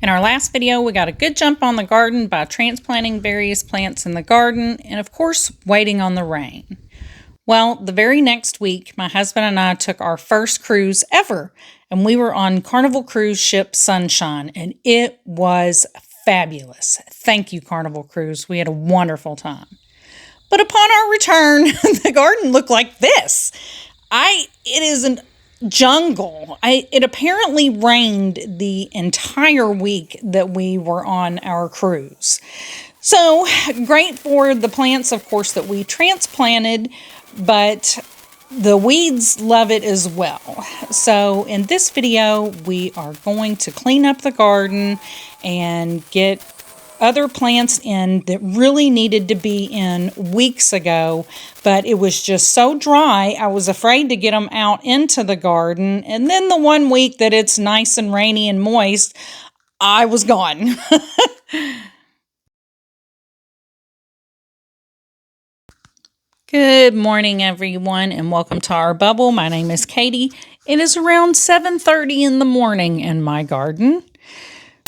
In our last video, we got a good jump on the garden by transplanting various plants in the garden and, of course, waiting on the rain. Well, the very next week, my husband and I took our first cruise ever, and we were on Carnival Cruise Ship Sunshine, and it was fabulous. Thank you, Carnival Cruise. We had a wonderful time. But upon our return, the garden looked like this. It is a jungle. It apparently rained the entire week that we were on our cruise. So great for the plants, of course, that we transplanted, but the weeds love it as well. So in this video, we are going to clean up the garden and get other plants in that really needed to be in weeks ago, but it was just so dry, I was afraid to get them out into the garden. And then the one week that it's nice and rainy and moist, I was gone. Good morning, everyone, and welcome to our bubble. My name is Katie. It is around 7:30 in the morning in my garden.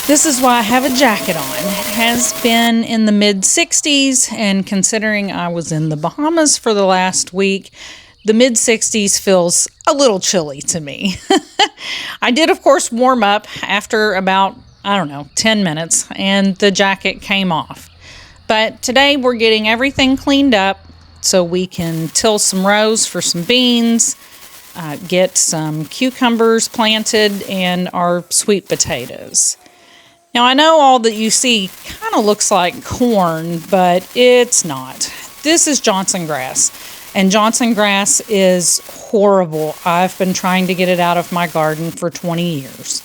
This is why I have a jacket on. It has been in the mid-60s, and considering I was in the Bahamas for the last week, the mid-60s feels a little chilly to me. I did, of course, warm up after about, 10 minutes, and the jacket came off. But today we're getting everything cleaned up so we can till some rows for some beans, get some cucumbers planted, and our sweet potatoes. Now, I know all that you see kind of looks like corn, but it's not. This is Johnson grass, and Johnson grass is horrible. I've been trying to get it out of my garden for 20 years.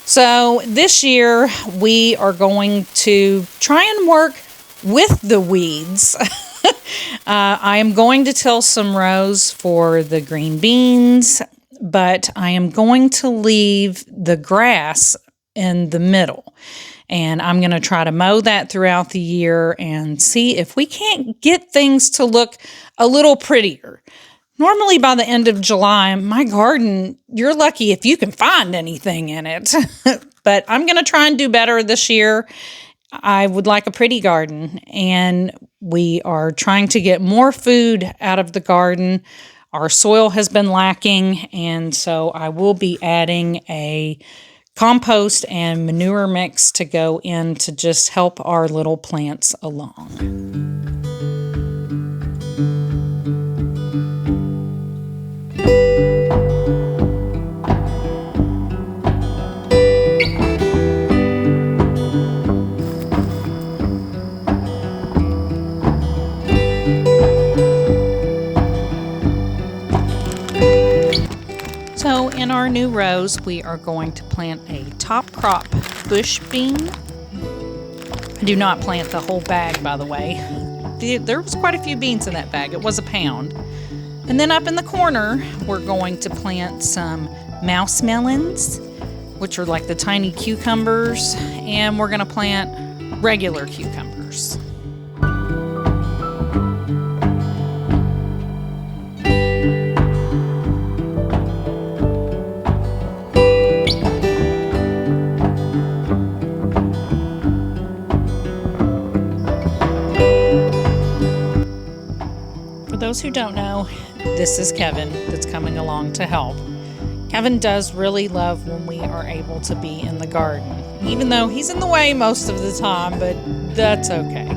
So this year, we are going to try and work with the weeds. I am going to till some rows for the green beans, but I am going to leave the grass in the middle. And I'm going to try to mow that throughout the year and see if we can't get things to look a little prettier. Normally by the end of July, my garden, you're lucky if you can find anything in it. But I'm going to try and do better this year. I would like a pretty garden, and we are trying to get more food out of the garden. Our soil has been lacking, and so I will be adding a compost and manure mix to go in to just help our little plants along. So in our new rows, we are going to plant a top crop bush bean. I do not plant the whole bag, by the way. There was quite a few beans in that bag. It was a pound. And then up in the corner, we're going to plant some mouse melons, which are like the tiny cucumbers, and we're going to plant regular cucumbers. For those who don't know, this is Kevin that's coming along to help. Kevin does really love when we are able to be in the garden, even though he's in the way most of the time, but that's okay.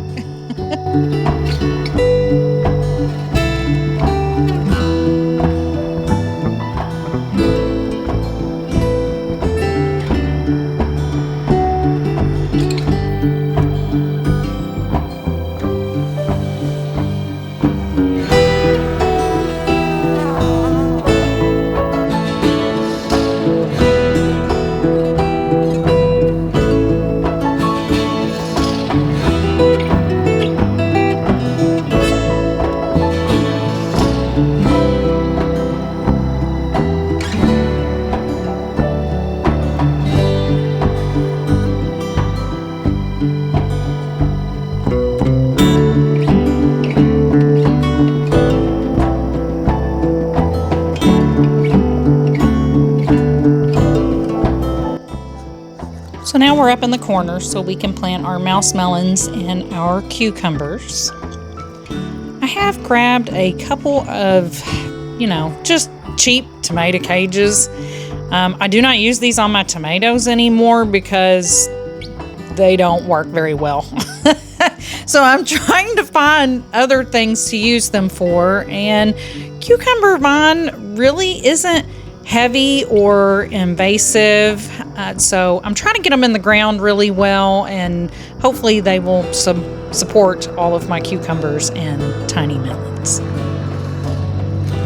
So now we're up in the corner so we can plant our mouse melons and our cucumbers. I have grabbed a couple of, just cheap tomato cages. I do not use these on my tomatoes anymore because they don't work very well. So I'm trying to find other things to use them for, and cucumber vine really isn't heavy or invasive, so I'm trying to get them in the ground really well, and hopefully they will support all of my cucumbers and tiny melons.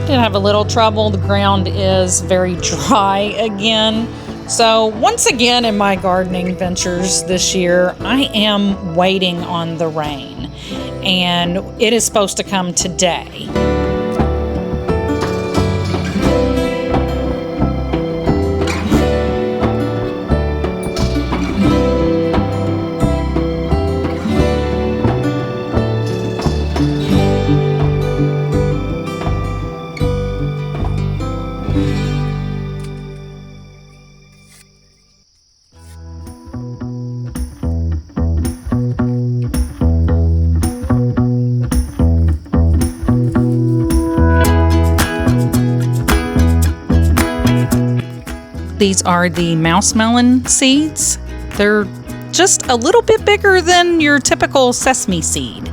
Did have a little trouble. The ground is very dry again. So once again in my gardening ventures this year, I am waiting on the rain, and it is supposed to come today. These are the mouse melon seeds. They're just a little bit bigger than your typical sesame seed.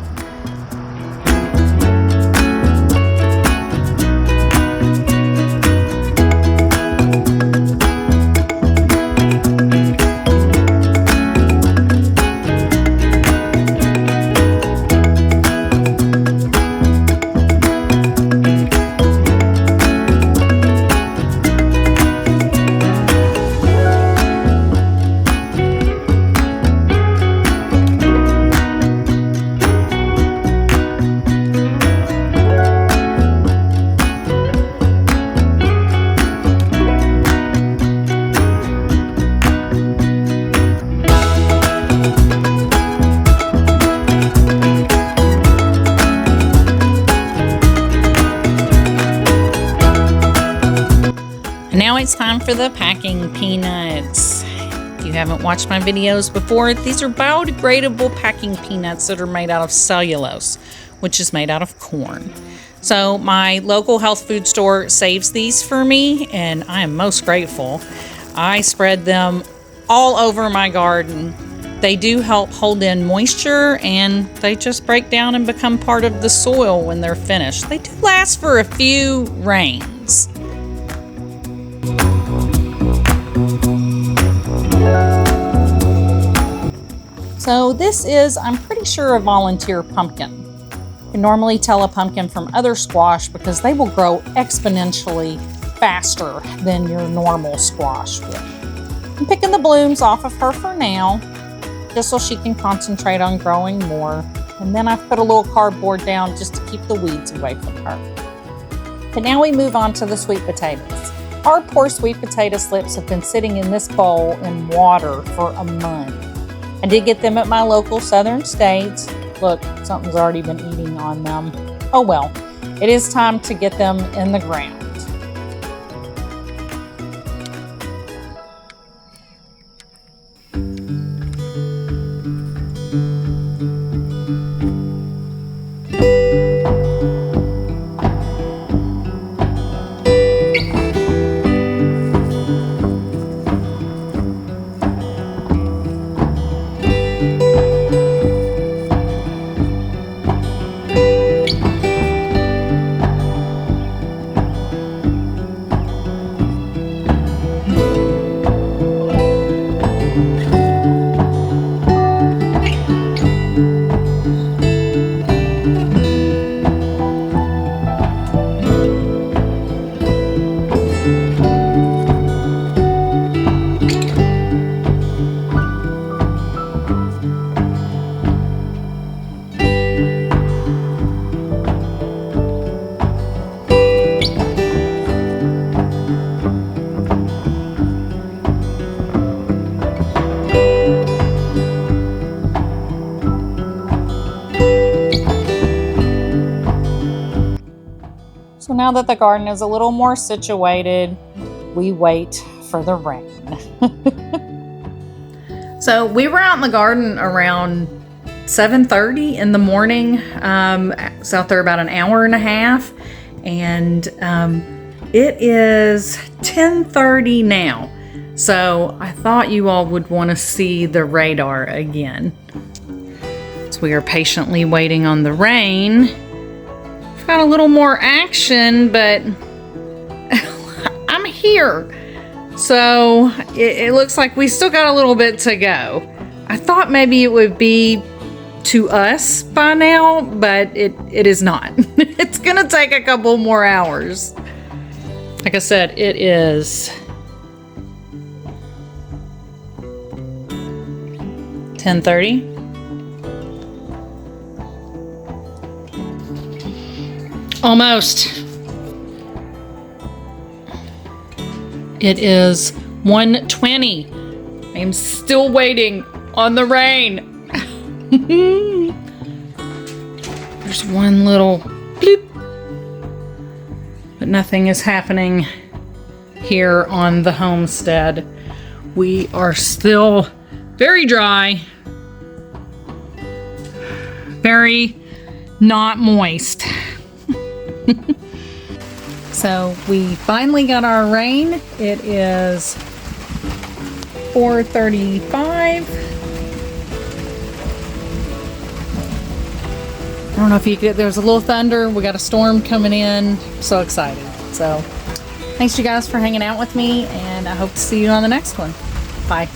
Now it's time for the packing peanuts. If you haven't watched my videos before, these are biodegradable packing peanuts that are made out of cellulose, which is made out of corn. So my local health food store saves these for me, and I am most grateful. I spread them all over my garden. They do help hold in moisture, and they just break down and become part of the soil when they're finished. They do last for a few rains. So this is, I'm pretty sure, a volunteer pumpkin. You can normally tell a pumpkin from other squash because they will grow exponentially faster than your normal squash will. I'm picking the blooms off of her for now, just so she can concentrate on growing more. And then I've put a little cardboard down just to keep the weeds away from her. But now we move on to the sweet potatoes. Our poor sweet potato slips have been sitting in this bowl in water for a month. I did get them at my local Southern States. Look, something's already been eating on them. Oh well, it is time to get them in the ground. So now that the garden is a little more situated, we wait for the rain. So we were out in the garden around 7:30 in the morning. It's out there about an hour and a half, and it is 10:30 now. So I thought you all would want to see the radar again. So we are patiently waiting on the rain. We've got a little more action, but I'm here. So it looks like we still got a little bit to go. I thought maybe it would be to us by now, but it is not. It's gonna take a couple more hours. Like I said, it is 10:30. Almost. It is 1:20. I'm still waiting on the rain. There's one little bloop, but nothing is happening here on the homestead. We are still very dry, very not moist. So we finally got our rain. It is 4:35. I don't know if you could, there's a little thunder. We got a storm coming in. So excited. So thanks you guys for hanging out with me, and I hope to see you on the next one. Bye.